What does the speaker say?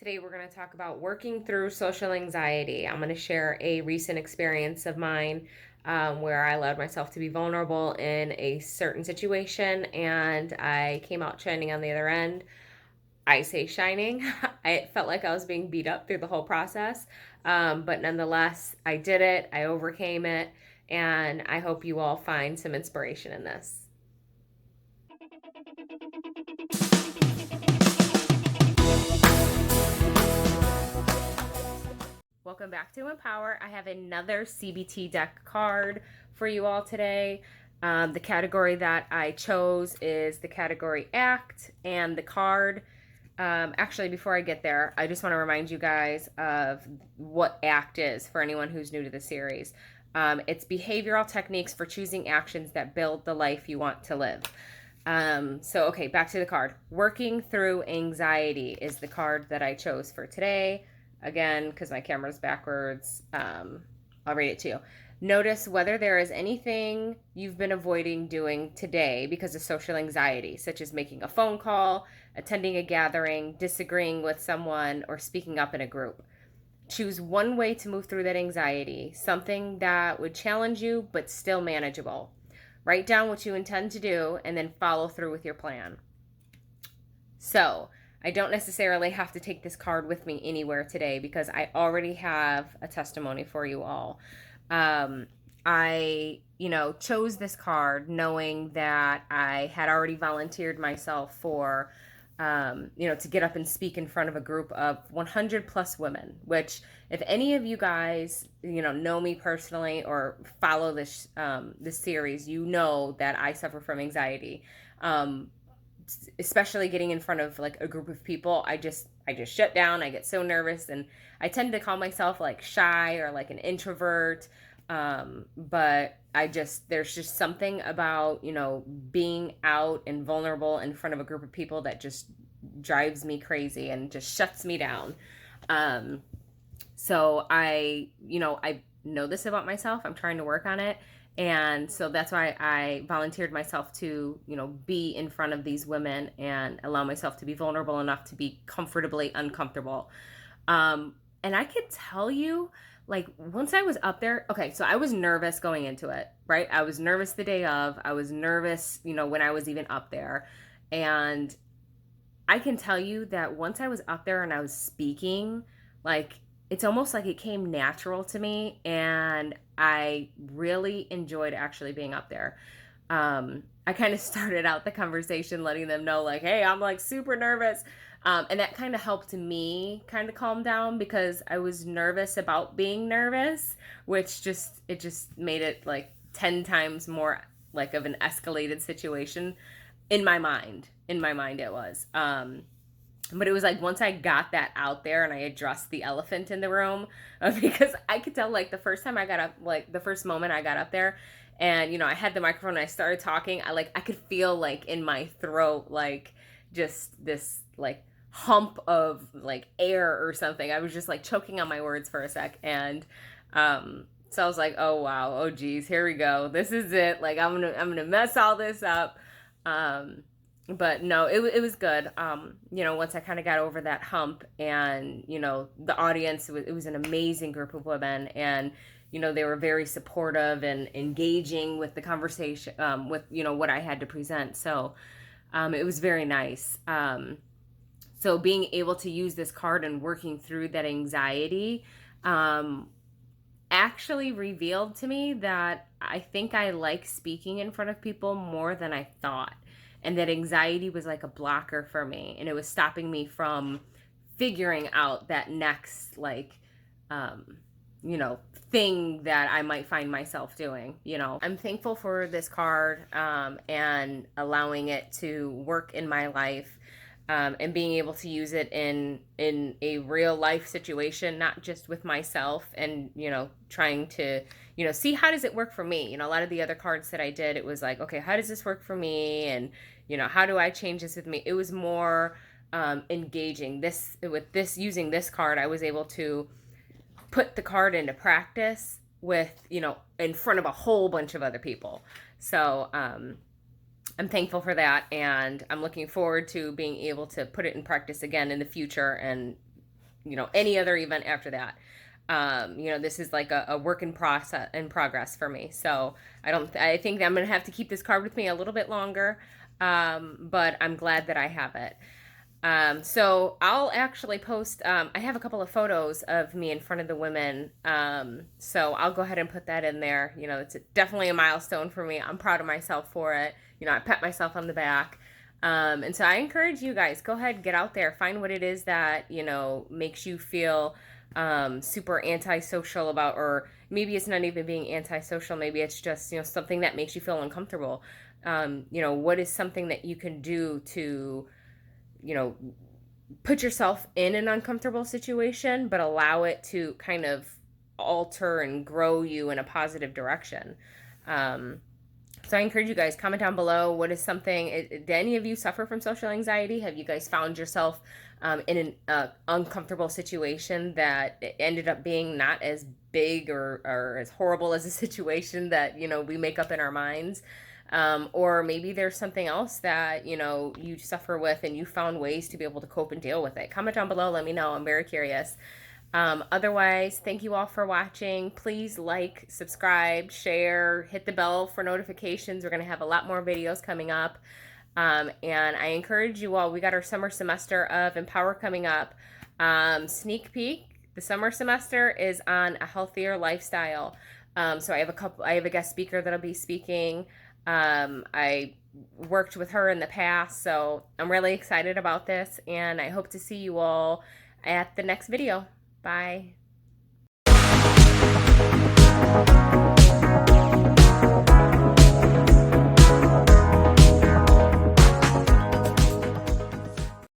Today, we're going to talk about working through social anxiety. I'm going to share a recent experience of mine where I allowed myself to be vulnerable in a certain situation and I came out shining on the other end. I say shining. I felt like I was being beat up through the whole process. But nonetheless, I did it, I overcame it, and I hope you all find some inspiration in this. Welcome back to Empower. I have another CBT deck card for you all today. The category that I chose is the category ACT, and the card. Actually, before I get there, I just want to remind you guys of what ACT is for anyone who's new to the series. It's behavioral techniques for choosing actions that build the life you want to live. Okay, back to the card. Working through anxiety is the card that I chose for today. Again, because my camera's backwards, I'll read it to you. Notice whether there is anything you've been avoiding doing today because of social anxiety, such as making a phone call, attending a gathering, disagreeing with someone, or speaking up in a group. Choose one way to move through that anxiety, something that would challenge you but still manageable. Write down what you intend to do and then follow through with your plan. So, I don't necessarily have to take this card with me anywhere today because I already have a testimony for you all. I chose this card knowing that I had already volunteered myself for, to get up and speak in front of a group of 100 plus women, which if any of you guys, know me personally or follow this series, you know that I suffer from anxiety. Especially getting in front of like a group of people, I just shut down. I get so nervous, and I tend to call myself like shy or like an introvert. But there's just something about, being out and vulnerable in front of a group of people that just drives me crazy and just shuts me down. So I know this about myself. I'm trying to work on it. And so that's why I volunteered myself to, be in front of these women and allow myself to be vulnerable enough to be comfortably uncomfortable. And I could tell you, like, once I was up there, okay, so I was nervous going into it, right? I was nervous the day of. I was nervous, when I was even up there. And I can tell you that once I was up there and I was speaking, like, it's almost like it came natural to me, and I really enjoyed actually being up there. I kind of started out the conversation letting them know, like, hey, I'm like super nervous. And that kind of helped me kind of calm down because I was nervous about being nervous, which just made it like 10 times more like of an escalated situation in my mind. In my mind, it was. But it was like once I got that out there and I addressed the elephant in the room, because I could tell like the first time I got up, like the first moment I got up there and, I had the microphone and I started talking, I could feel like in my throat, like just this like hump of like air or something. I was just like choking on my words for a sec. And, so I was like, oh wow, oh geez, here we go. This is it. Like I'm gonna mess all this up. But no, it was good. Once I kind of got over that hump and, the audience, it was an amazing group of women, and, they were very supportive and engaging with the conversation, with, what I had to present. So, it was very nice. So being able to use this card and working through that anxiety, actually revealed to me that I think I like speaking in front of people more than I thought, and that anxiety was like a blocker for me, and it was stopping me from figuring out that next like thing that I might find myself doing. I'm thankful for this card, and allowing it to work in my life, and being able to use it in a real life situation, not just with myself, and trying to see how does it work for me. A lot of the other cards that I did, it was like, okay, how does this work for me, and how do I change this with me. It was more engaging. Using this card, I was able to put the card into practice with in front of a whole bunch of other people. So I'm thankful for that, and I'm looking forward to being able to put it in practice again in the future and any other event after that. This is like a work in progress for me. So I think I'm going to have to keep this card with me a little bit longer. But I'm glad that I have it. So I'll actually post, I have a couple of photos of me in front of the women. So I'll go ahead and put that in there. It's definitely a milestone for me. I'm proud of myself for it. I pat myself on the back. And so I encourage you guys, go ahead, get out there, find what it is that, makes you feel super antisocial about, or maybe it's not even being antisocial. Maybe it's just, something that makes you feel uncomfortable. What is something that you can do to, put yourself in an uncomfortable situation, but allow it to kind of alter and grow you in a positive direction. So I encourage you guys, comment down below. What is something, do any of you suffer from social anxiety? Have you guys found yourself in an uncomfortable situation that ended up being not as big or as horrible as a situation that, we make up in our minds? Or maybe there's something else that, you suffer with and you found ways to be able to cope and deal with it. Comment down below. Let me know. I'm very curious. Otherwise, thank you all for watching. Please like, subscribe, share, hit the bell for notifications. We're going to have a lot more videos coming up. And I encourage you all, we got our summer semester of EmpowHER coming up. Sneak peek, the summer semester is on a healthier lifestyle. So I have a guest speaker that'll be speaking. I worked with her in the past, so I'm really excited about this, and I hope to see you all at the next video. Bye.